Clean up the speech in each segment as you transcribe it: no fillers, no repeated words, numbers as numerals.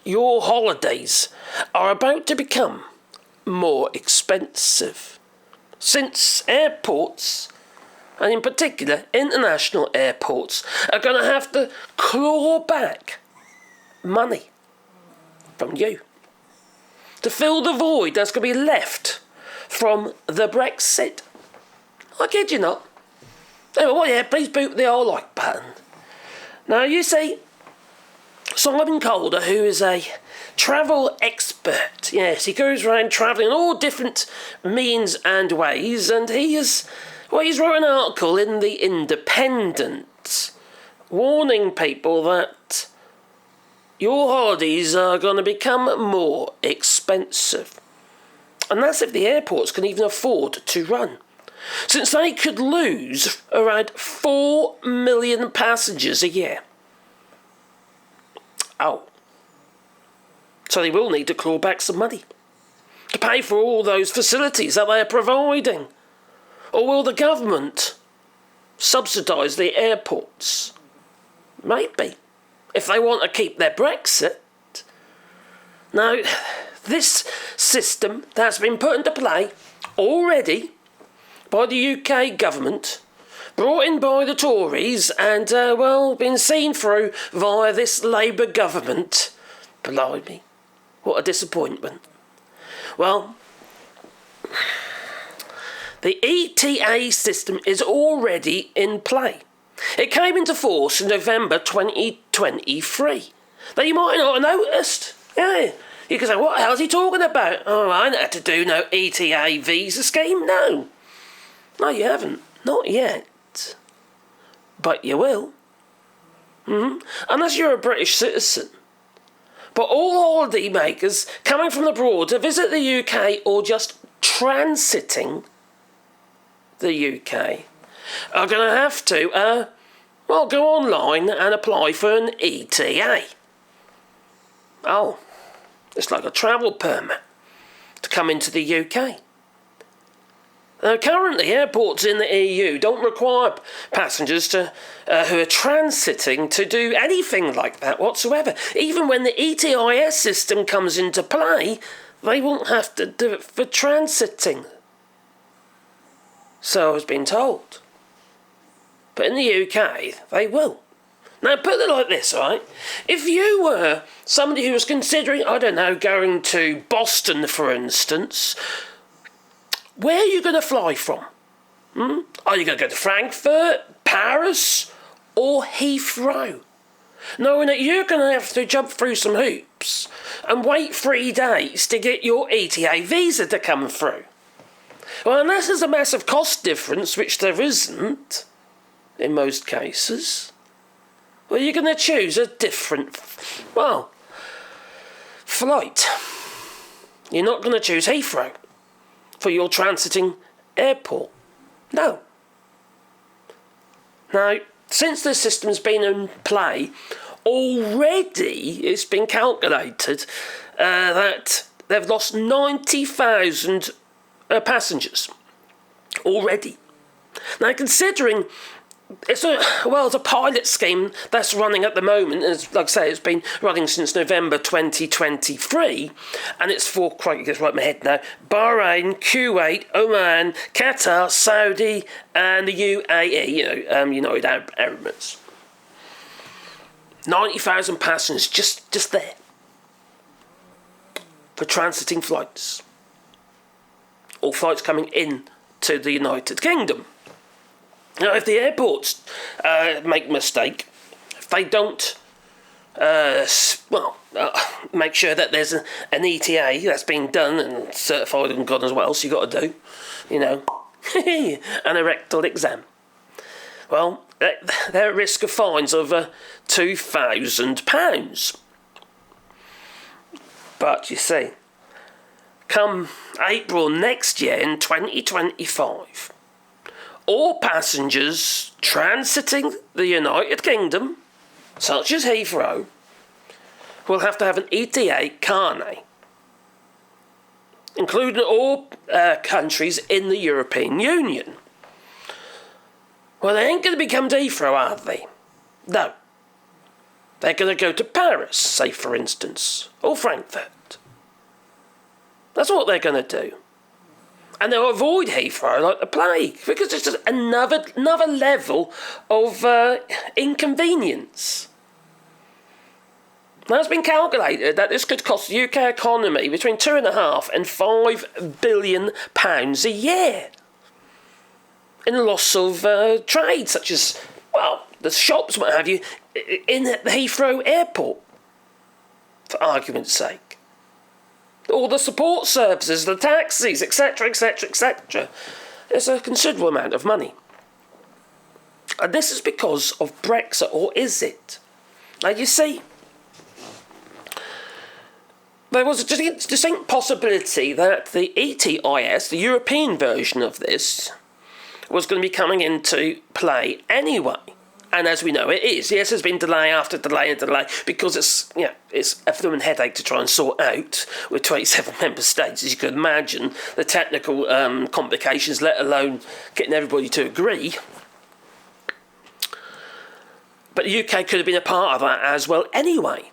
your holidays are about to become more expensive, since airports, and in particular international airports, are going to have to claw back money from you to fill the void that's going to be left from the Brexit. I kid you not. Oh, yeah, please boot the all like button. Now, you see, Simon Calder, who is a travel expert, yes, he goes around travelling in all different means and ways, and he's wrote an article in The Independent warning people that your holidays are going to become more expensive. And that's if the airports can even afford to run, since they could lose around 4 million passengers a year. Oh. So they will need to claw back some money to pay for all those facilities that they're providing. Or will the government subsidise the airports? Maybe, if they want to keep their BREXIT. Now, this system that's been put into play already by the UK government, brought in by the Tories, and, been seen through via this Labour government. Blimey, what a disappointment. Well, the ETA system is already in play. It came into force in November 2023. Now, you might not have noticed. Yeah, you can say, what the hell is he talking about? Oh, I ain't had to do no ETA visa scheme. No, you haven't. Not yet. But you will. Unless you're a British citizen. But all holiday makers coming from abroad to visit the UK or just transiting the UK are going to have to, go online and apply for an ETA. Oh, it's like a travel permit to come into the UK. Now, currently, airports in the EU don't require passengers who are transiting to do anything like that whatsoever. Even when the ETIS system comes into play, they won't have to do it for transiting. So I was being told. But in the UK, they will. Now, put it like this, all right? If you were somebody who was considering, going to Boston, for instance, where are you going to fly from? Are you going to go to Frankfurt, Paris, or Heathrow? Knowing that you're going to have to jump through some hoops and wait 3 days to get your ETA visa to come through. Well, unless there's a massive cost difference, which there isn't, in most cases, well, you're going to choose a different, flight. You're not going to choose Heathrow for your transiting airport. No. Now, since this system's been in play, already it's been calculated that they've lost 90,000 passengers already. Now, considering it's a pilot scheme that's running at the moment. As like I say, it's been running since November 2023, and it's for, crikey, gets right in my head now, Bahrain, Kuwait, Oman, Qatar, Saudi, and the UAE, United Arab Emirates. 90,000 passengers just there for transiting flights, or flights coming in to the United Kingdom. Now, if the airports make a mistake, if they don't make sure that there's an ETA that's been done and certified and gone as well, so you've got to do, an rectal exam. Well, they're at risk of fines of £2,000. But you see, come April next year in 2025, all passengers transiting the United Kingdom, such as Heathrow, will have to have an ETA carnet, including all countries in the European Union. Well, they ain't going to become Heathrow, are they? No. They're going to go to Paris, say for instance, or Frankfurt. That's what they're going to do. And they'll avoid Heathrow like the plague, because it's just another level of inconvenience. Now, it's been calculated that this could cost the UK economy between £2.5 and £5 billion a year in loss of trade, such as, well, the shops, what have you, in the Heathrow airport, for argument's sake. All the support services, the taxis, etc., etc., etc. It's a considerable amount of money. And this is because of Brexit, or is it? Now, you see, there was a distinct possibility that the ETIS, the European version of this, was going to be coming into play anyway. And as we know, it is. Yes, there's been delay after delay and delay, because it's a flipping headache to try and sort out with 27 member states, as you could imagine, the technical complications, let alone getting everybody to agree. But the UK could have been a part of that as well anyway.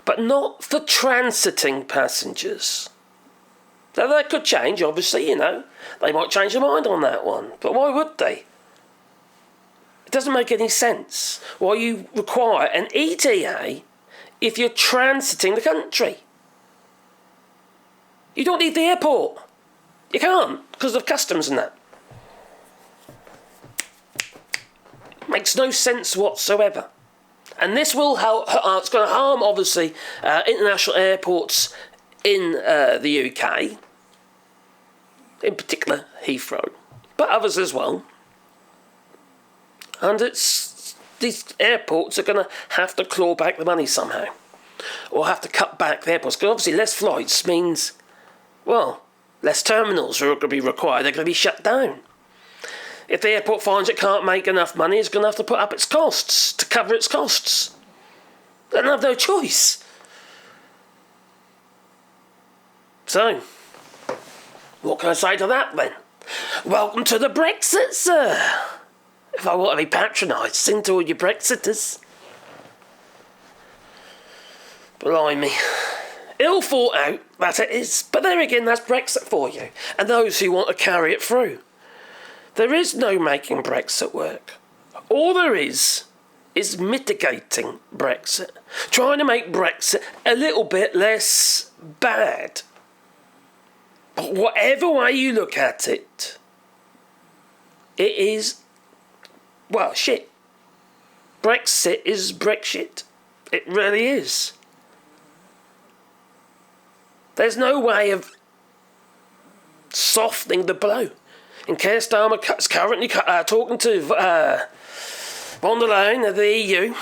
But not for transiting passengers. Now, that could change, obviously, They might change their mind on that one. But why would they? It doesn't make any sense why you require an ETA if you're transiting the country. You don't need the airport. You can't, because of customs and that. Makes no sense whatsoever. And this will help. It's going to harm, obviously, international airports in the UK, in particular Heathrow, but others as well. And these airports are going to have to claw back the money somehow, or have to cut back the airports, because obviously less flights means, well, less terminals are going to be required. They're going to be shut down. If the airport finds it can't make enough money, it's going to have to put up its costs to cover its costs. They don't have no choice. So, what can I say to that then? Welcome to the BREXIT, sir. If I want to be patronising to all you Brexiters. Blimey. Ill thought out, that it is. But there again, that's Brexit for you. And those who want to carry it through. There is no making Brexit work. All there is mitigating Brexit. Trying to make Brexit a little bit less bad. But whatever way you look at it, it is, well, shit. Brexit is Brexit. It really is. There's no way of softening the blow. And Keir Starmer is currently talking to von der Leyen of the EU,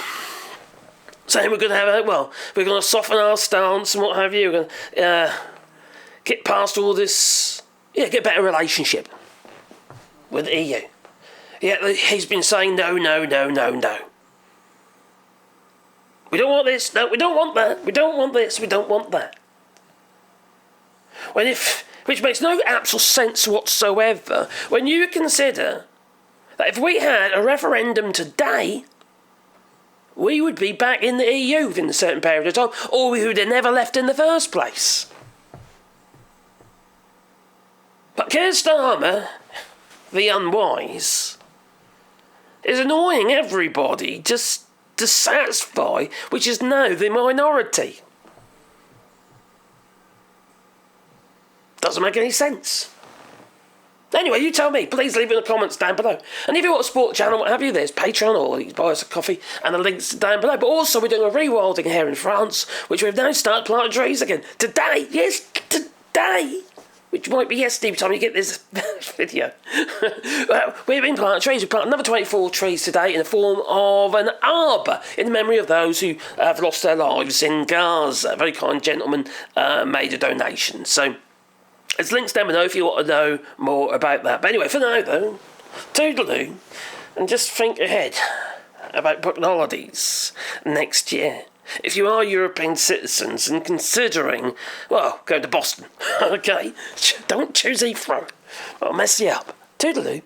saying we're going to have we're going to soften our stance and what have you. We're going to get past all this, get a better relationship with the EU. Yeah, he's been saying no. We don't want this. No, we don't want that. We don't want this. We don't want that. Which makes no actual sense whatsoever when you consider that if we had a referendum today, we would be back in the EU within a certain period of time, or we would have never left in the first place. But Keir Starmer, the unwise, is annoying everybody just to satisfy, which is now the minority. Doesn't make any sense. Anyway, you tell me. Please leave in the comments down below. And if you want to support the channel, what have you, there's Patreon, or you can buy us a coffee, and the links are down below. But also, we're doing a rewilding here in France, which we've now started planting trees again. Today, yes, today. Which might be yesterday by the time you get this video. We've been planting trees. We planted another 24 trees today in the form of an arbour in memory of those who have lost their lives in Gaza. A very kind gentleman made a donation. So, there's links down below if you want to know more about that. But anyway, for now though, toodaloo, and just think ahead about booking holidays next year. If you are European citizens and considering, going to Boston, okay, don't choose Heathrow. I'll mess you up. Toodaloo.